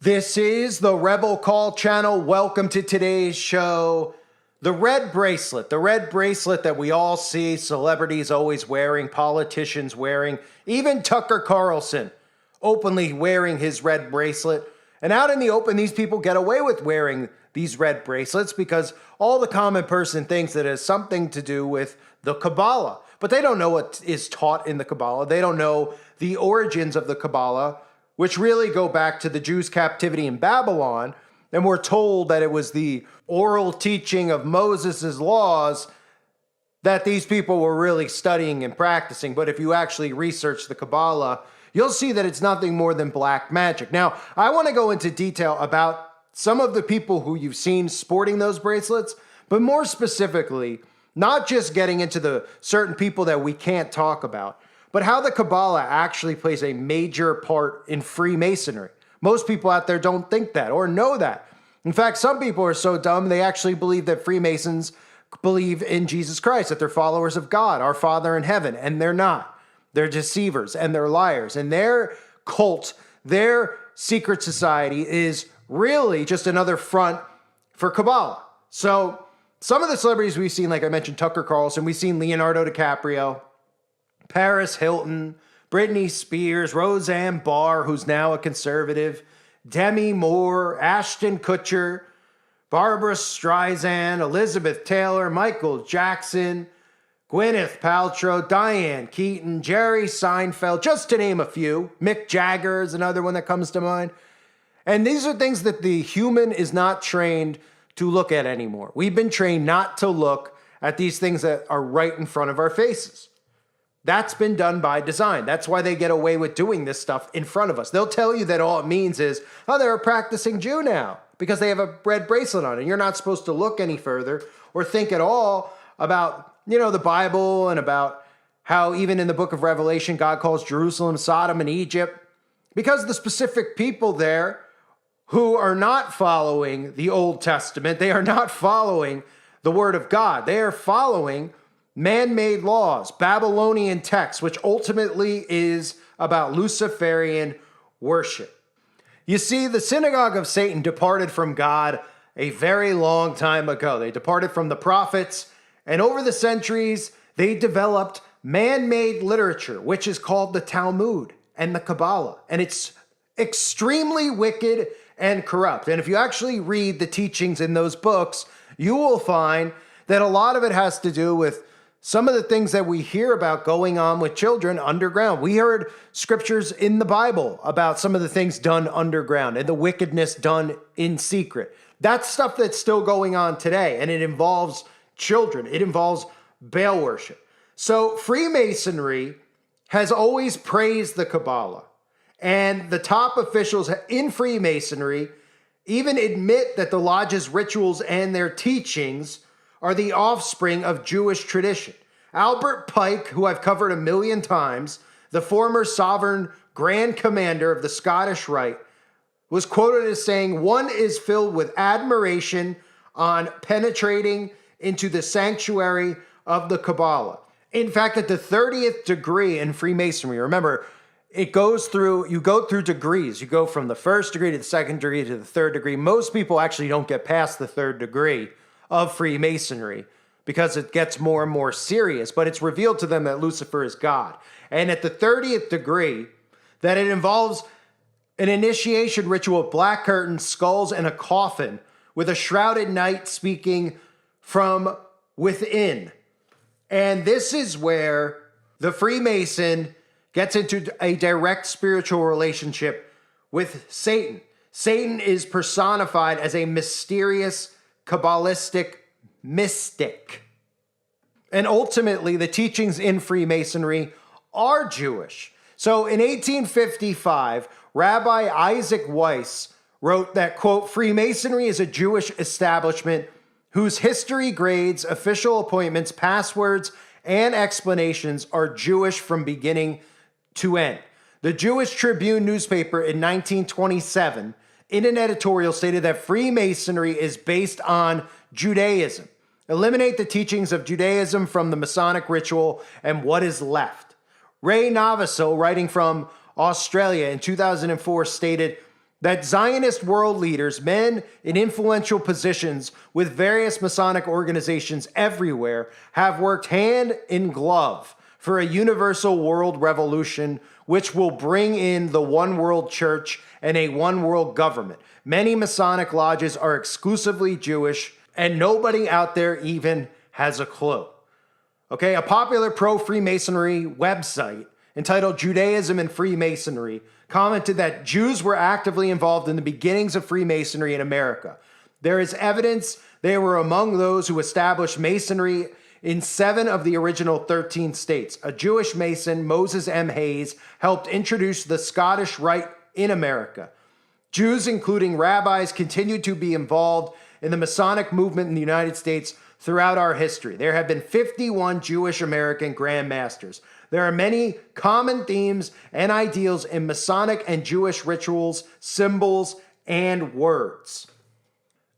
This is the Rebel Call channel. Welcome to today's show. The red bracelet that we all see celebrities always wearing, politicians wearing, even Tucker Carlson openly wearing his red bracelet. And out in the open, these people get away with wearing these red bracelets because all the common person thinks that it has something to do with the Kabbalah. But they don't know what is taught in the Kabbalah. They don't know the origins of the Kabbalah, which really go back to the Jews' captivity in Babylon. And we're told that it was the oral teaching of Moses' laws that these people were really studying and practicing. But if you actually research the Kabbalah, you'll see that it's nothing more than black magic. Now, I want to go into detail about some of the people who you've seen sporting those bracelets, but more specifically, not just getting into the certain people that we can't talk about, but how the Kabbalah actually plays a major part in Freemasonry. Most people out there don't think that or know that. In fact, some people are so dumb, they actually believe that Freemasons believe in Jesus Christ, that they're followers of God, our Father in heaven, and they're not. They're deceivers and they're liars. And their cult, their secret society is really just another front for Kabbalah. So some of the celebrities we've seen, like I mentioned, Tucker Carlson, we've seen Leonardo DiCaprio, Paris Hilton, Britney Spears, Roseanne Barr, who's now a conservative, Demi Moore, Ashton Kutcher, Barbara Streisand, Elizabeth Taylor, Michael Jackson, Gwyneth Paltrow, Diane Keaton, Jerry Seinfeld, just to name a few. Mick Jagger is another one that comes to mind. And these are things that the human is not trained to look at anymore. We've been trained not to look at these things that are right in front of our faces. That's been done by design. That's why they get away with doing this stuff in front of us. They'll tell you that all it means is, oh, they're a practicing Jew now because they have a red bracelet on. And you're not supposed to look any further or think at all about, the Bible and about how even in the book of Revelation, God calls Jerusalem, Sodom, and Egypt. Because the specific people there who are not following the Old Testament, they are not following the Word of God. They are following man-made laws, Babylonian texts, which ultimately is about Luciferian worship. You see, the Synagogue of Satan departed from God a very long time ago. They departed from the prophets, and over the centuries, they developed man-made literature, which is called the Talmud and the Kabbalah. And it's extremely wicked and corrupt. And if you actually read the teachings in those books, you will find that a lot of it has to do with some of the things that we hear about going on with children underground. We heard scriptures in the Bible about some of the things done underground and the wickedness done in secret. That's stuff that's still going on today, and it involves children. It involves Baal worship. So Freemasonry has always praised the Kabbalah, and the top officials in Freemasonry even admit that the lodge's rituals and their teachings are the offspring of Jewish tradition. Albert Pike, who I've covered a million times, the former sovereign grand commander of the Scottish Rite, was quoted as saying, "One is filled with admiration on penetrating into the sanctuary of the Kabbalah." In fact, at the 30th degree in Freemasonry, remember, you go through degrees. You go from the first degree to the second degree to the third degree. Most people actually don't get past the third degree of Freemasonry because it gets more and more serious, but it's revealed to them that Lucifer is God. And at the 30th degree, that it involves an initiation ritual of black curtains, skulls, and a coffin with a shrouded knight speaking from within. And this is where the Freemason gets into a direct spiritual relationship with Satan. Satan is personified as a mysterious Kabbalistic mystic. And ultimately, the teachings in Freemasonry are Jewish. So in 1855, Rabbi Isaac Weiss wrote that, quote, "Freemasonry is a Jewish establishment whose history, grades, official appointments, passwords, and explanations are Jewish from beginning to end." The Jewish Tribune newspaper in 1927 in an editorial stated that Freemasonry is based on Judaism. Eliminate the teachings of Judaism from the Masonic ritual and what is left. Ray Noviso, writing from Australia in 2004, stated, that Zionist world leaders, men in influential positions with various Masonic organizations everywhere, have worked hand in glove for a universal world revolution which will bring in the one world church and a one world government. Many Masonic lodges are exclusively Jewish, and nobody out there even has a clue. Okay, a popular pro-Freemasonry website entitled Judaism and Freemasonry commented that Jews were actively involved in the beginnings of Freemasonry in America. There is evidence they were among those who established Masonry in 7 of the original 13 states. A Jewish Mason, Moses M. Hayes, helped introduce the Scottish Rite in America. Jews, including rabbis, continued to be involved in the Masonic movement in the United States throughout our history. There have been 51 Jewish American Grand Masters. There are many common themes and ideals in Masonic and Jewish rituals, symbols, and words.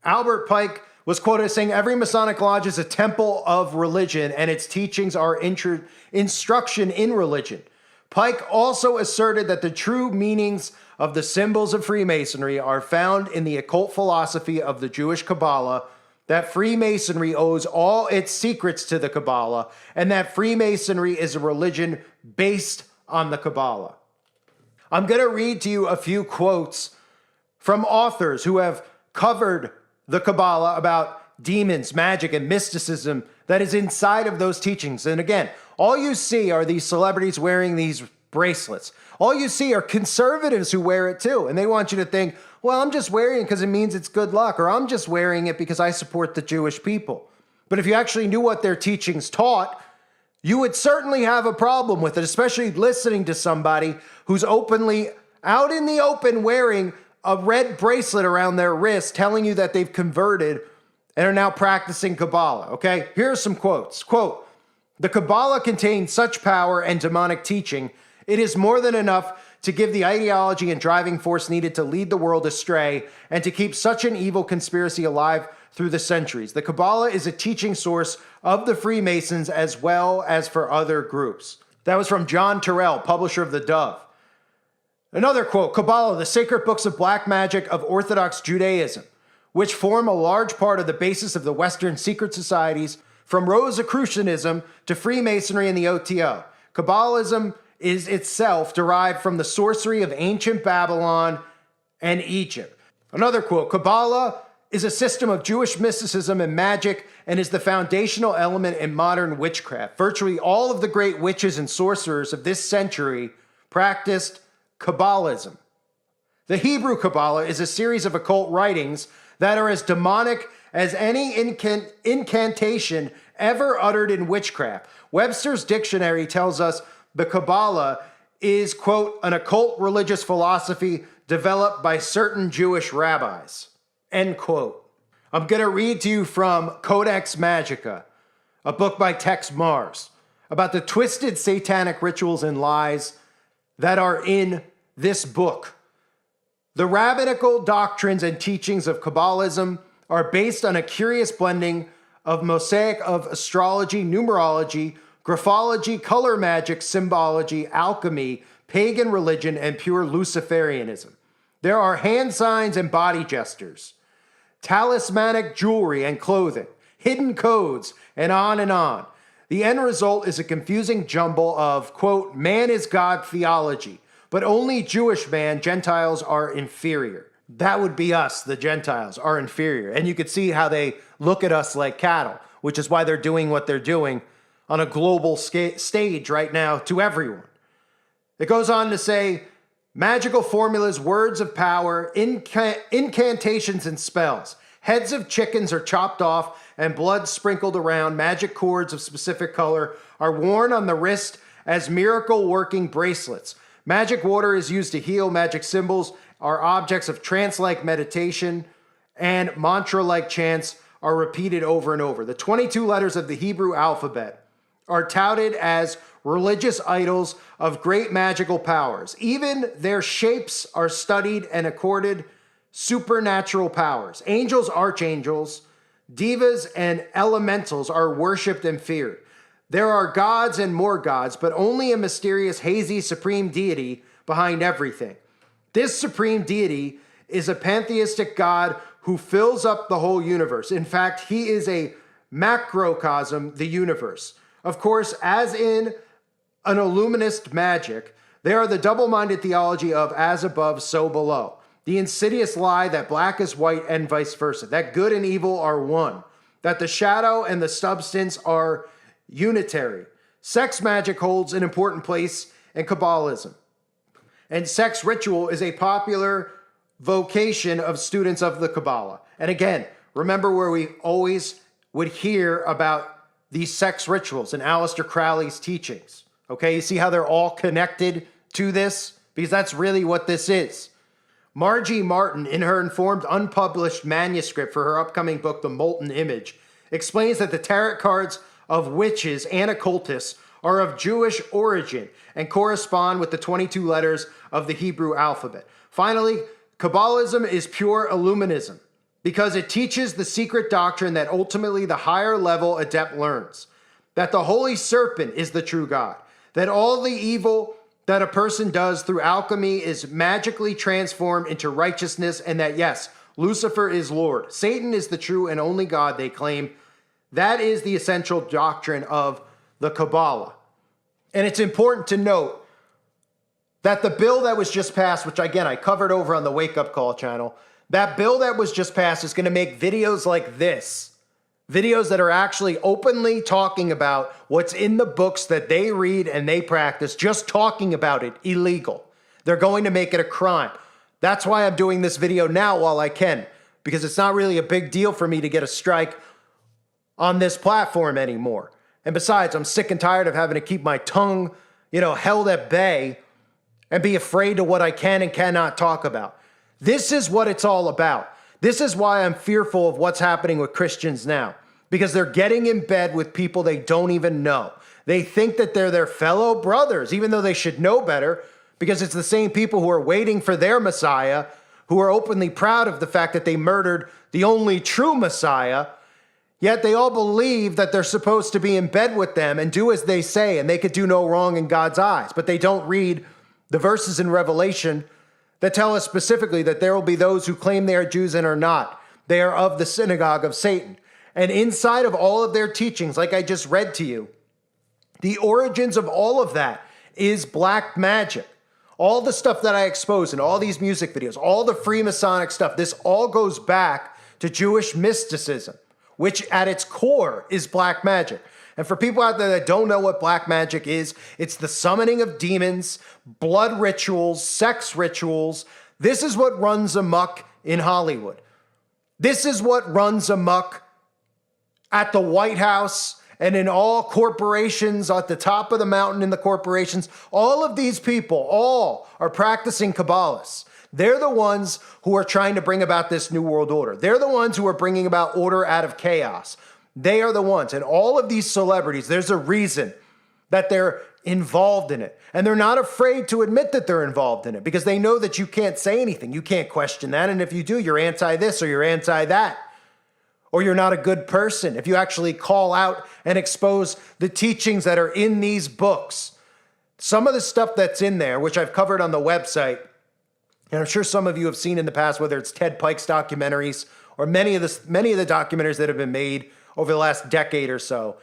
Albert Pike was quoted as saying, "Every Masonic lodge is a temple of religion, and its teachings are instruction in religion." Pike also asserted that the true meanings of the symbols of Freemasonry are found in the occult philosophy of the Jewish Kabbalah, that Freemasonry owes all its secrets to the Kabbalah, and that Freemasonry is a religion based on the Kabbalah. I'm going to read to you a few quotes from authors who have covered the Kabbalah about demons, magic, and mysticism that is inside of those teachings. And again, all you see are these celebrities wearing these bracelets. All you see are conservatives who wear it too. And they want you to think, well, I'm just wearing it because it means it's good luck, or I'm just wearing it because I support the Jewish people. But if you actually knew what their teachings taught, you would certainly have a problem with it, especially listening to somebody who's openly out in the open wearing a red bracelet around their wrist telling you that they've converted and are now practicing Kabbalah, okay? Here are some quotes. Quote, "The Kabbalah contains such power and demonic teaching, it is more than enough to give the ideology and driving force needed to lead the world astray and to keep such an evil conspiracy alive through the centuries. The Kabbalah is a teaching source of the Freemasons as well as for other groups." That was from John Terrell, publisher of The Dove. Another quote, "Kabbalah, the sacred books of black magic of Orthodox Judaism, which form a large part of the basis of the Western secret societies, from Rosicrucianism to Freemasonry and the OTO. Kabbalism is itself derived from the sorcery of ancient Babylon and Egypt." Another quote, "Kabbalah is a system of Jewish mysticism and magic and is the foundational element in modern witchcraft. Virtually all of the great witches and sorcerers of this century practiced Kabbalism. The Hebrew Kabbalah is a series of occult writings that are as demonic as any incantation ever uttered in witchcraft. Webster's dictionary tells us the Kabbalah is, quote, an occult religious philosophy developed by certain Jewish rabbis, end quote. I'm going to read to you from Codex Magica, a book by Tex Mars, about the twisted satanic rituals and lies that are in this book. The rabbinical doctrines and teachings of Kabbalism are based on a curious blending of mosaic of astrology, numerology, graphology, color magic, symbology, alchemy, pagan religion, and pure Luciferianism. There are hand signs and body gestures, talismanic jewelry and clothing, hidden codes, and on and on. The end result is a confusing jumble of, quote, man is God theology, but only Jewish man, Gentiles are inferior. That would be us, the Gentiles, are inferior. And you could see how they look at us like cattle, which is why they're doing what they're doing on a global stage right now to everyone. It goes on to say, magical formulas, words of power, incantations and spells. Heads of chickens are chopped off and blood sprinkled around. Magic cords of specific color are worn on the wrist as miracle-working bracelets. Magic water is used to heal. Magic symbols are objects of trance-like meditation, and mantra-like chants are repeated over and over. The 22 letters of the Hebrew alphabet are touted as religious idols of great magical powers. Even their shapes are studied and accorded supernatural powers. Angels, archangels, divas, and elementals are worshipped and feared. There are gods and more gods, but only a mysterious, hazy, supreme deity behind everything. This supreme deity is a pantheistic God who fills up the whole universe. In fact, he is a macrocosm, the universe. Of course, as in an illuminist magic, they are the double-minded theology of as above, so below. The insidious lie that black is white and vice versa, that good and evil are one, that the shadow and the substance are unitary. Sex magic holds an important place in Kabbalism. And sex ritual is a popular vocation of students of the Kabbalah. And again, remember where we always would hear about these sex rituals in Aleister Crowley's teachings. Okay, you see how they're all connected to this? Because that's really what this is. Margie Martin, in her informed unpublished manuscript for her upcoming book, The Molten Image, explains that the tarot cards of witches and occultists are of Jewish origin and correspond with the 22 letters of the Hebrew alphabet. Finally, Kabbalism is pure Illuminism because it teaches the secret doctrine that ultimately the higher level adept learns, that the holy serpent is the true God, that all the evil that a person does through alchemy is magically transformed into righteousness, and that yes, Lucifer is Lord. Satan is the true and only God, they claim. That is the essential doctrine of the Kabbalah. And it's important to note that the bill that was just passed, which again, I covered over on the Wake Up Call channel, that bill that was just passed is going to make videos like this. Videos that are actually openly talking about what's in the books that they read and they practice, just talking about it, illegal. They're going to make it a crime. That's why I'm doing this video now while I can, because it's not really a big deal for me to get a strike on this platform anymore. And besides, I'm sick and tired of having to keep my tongue, held at bay and be afraid of what I can and cannot talk about. This is what it's all about. This is why I'm fearful of what's happening with Christians now, because they're getting in bed with people they don't even know. They think that they're their fellow brothers, even though they should know better, because it's the same people who are waiting for their Messiah, who are openly proud of the fact that they murdered the only true Messiah, yet they all believe that they're supposed to be in bed with them and do as they say, and they could do no wrong in God's eyes. But they don't read the verses in Revelation that tell us specifically that there will be those who claim they are Jews and are not. They are of the synagogue of Satan. And inside of all of their teachings, like I just read to you, the origins of all of that is black magic. All the stuff that I expose in all these music videos, all the Freemasonic stuff, this all goes back to Jewish mysticism, which at its core is black magic. And for people out there that don't know what black magic is, it's the summoning of demons, blood rituals, sex rituals. This is what runs amok in Hollywood. This is what runs amok at the White House and in all corporations at the top of the mountain in the corporations. All of these people, all are practicing Kabbalists. They're the ones who are trying to bring about this new world order. They're the ones who are bringing about order out of chaos. They are the ones. And all of these celebrities, there's a reason that they're involved in it. And they're not afraid to admit that they're involved in it because they know that you can't say anything. You can't question that. And if you do, you're anti this or you're anti that. Or you're not a good person if you actually call out and expose the teachings that are in these books. Some of the stuff that's in there, which I've covered on the website, and I'm sure some of you have seen in the past, whether it's Ted Pike's documentaries or many of the documentaries that have been made over the last decade or so,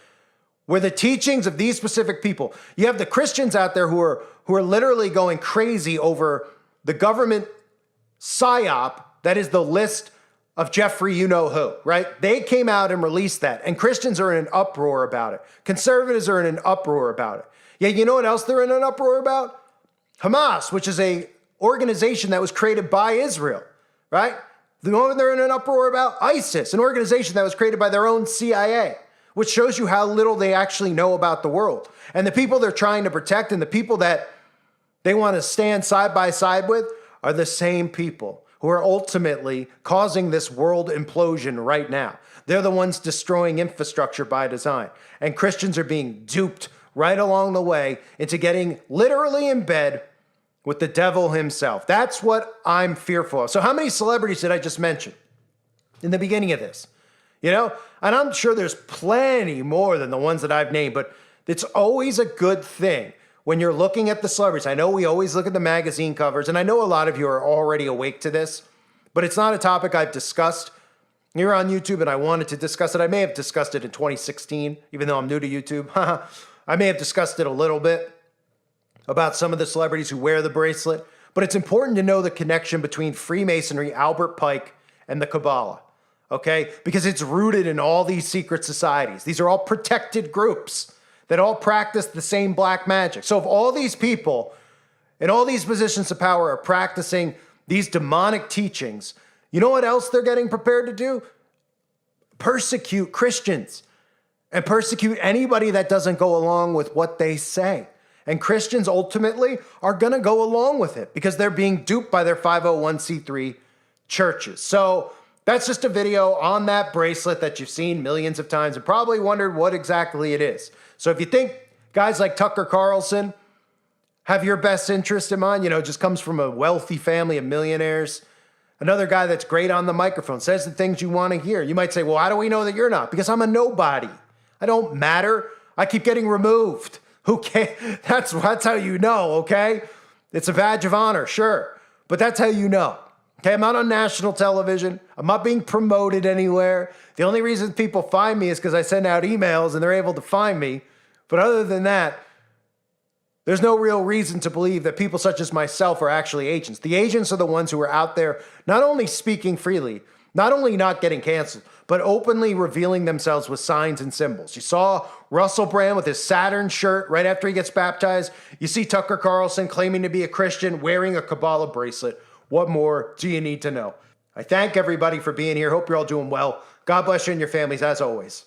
where the teachings of these specific people, you have the Christians out there who are literally going crazy over the government psyop that is the list of Jeffrey you-know-who, right? They came out and released that, and Christians are in an uproar about it. Conservatives are in an uproar about it. Yeah, you know what else they're in an uproar about? Hamas, which is a organization that was created by Israel, right? The one they're in an uproar about? ISIS, an organization that was created by their own CIA, which shows you how little they actually know about the world. And the people they're trying to protect and the people that they want to stand side by side with are the same people who are ultimately causing this world implosion right now. They're the ones destroying infrastructure by design. And Christians are being duped right along the way into getting literally in bed with the devil himself. That's what I'm fearful of. So how many celebrities did I just mention in the beginning of this? And I'm sure there's plenty more than the ones that I've named, but it's always a good thing when you're looking at the celebrities. I know we always look at the magazine covers, and I know a lot of you are already awake to this, but it's not a topic I've discussed here on YouTube, and I wanted to discuss it. I may have discussed it in 2016, even though I'm new to YouTube. I may have discussed it a little bit about some of the celebrities who wear the bracelet, but it's important to know the connection between Freemasonry, Albert Pike, and the Kabbalah, okay? Because it's rooted in all these secret societies. These are all protected groups that all practice the same black magic. So if all these people in all these positions of power are practicing these demonic teachings, you know what else they're getting prepared to do? Persecute Christians and persecute anybody that doesn't go along with what they say. And Christians ultimately are going to go along with it because they're being duped by their 501c3 churches. So that's just a video on that bracelet that you've seen millions of times and probably wondered what exactly it is. So if you think guys like Tucker Carlson have your best interest in mind, just comes from a wealthy family of millionaires, another guy that's great on the microphone, says the things you want to hear. You might say, well, how do we know that you're not? Because I'm a nobody. I don't matter. I keep getting removed. Who cares? That's how you know, okay? It's a badge of honor, sure. But that's how you know. Okay, I'm not on national television. I'm not being promoted anywhere. The only reason people find me is because I send out emails and they're able to find me. But other than that, there's no real reason to believe that people such as myself are actually agents. The agents are the ones who are out there not only speaking freely, not only not getting canceled, but openly revealing themselves with signs and symbols. You saw Russell Brand with his Saturn shirt right after he gets baptized. You see Tucker Carlson claiming to be a Christian wearing a Kabbalah bracelet. What more do you need to know? I thank everybody for being here. Hope you're all doing well. God bless you and your families as always.